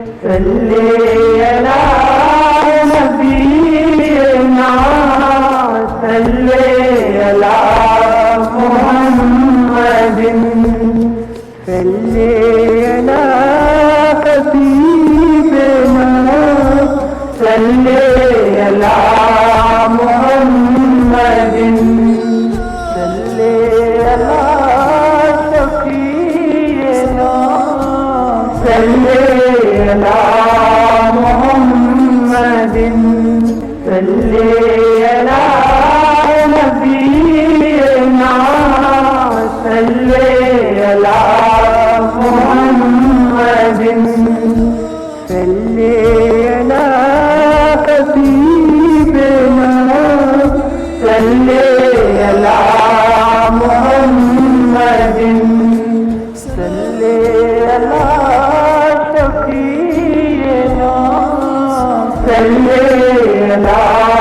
صلی علی نبینا صلی علی محمد صلی علی حبیبنا صلی علی محمد صلی علی شفیعنا صلی علی محمد صلی علی نبینا صلی علی محمد صلی علی حبیبنا صلی علی محمد صلی علی شفیعنا صلی علی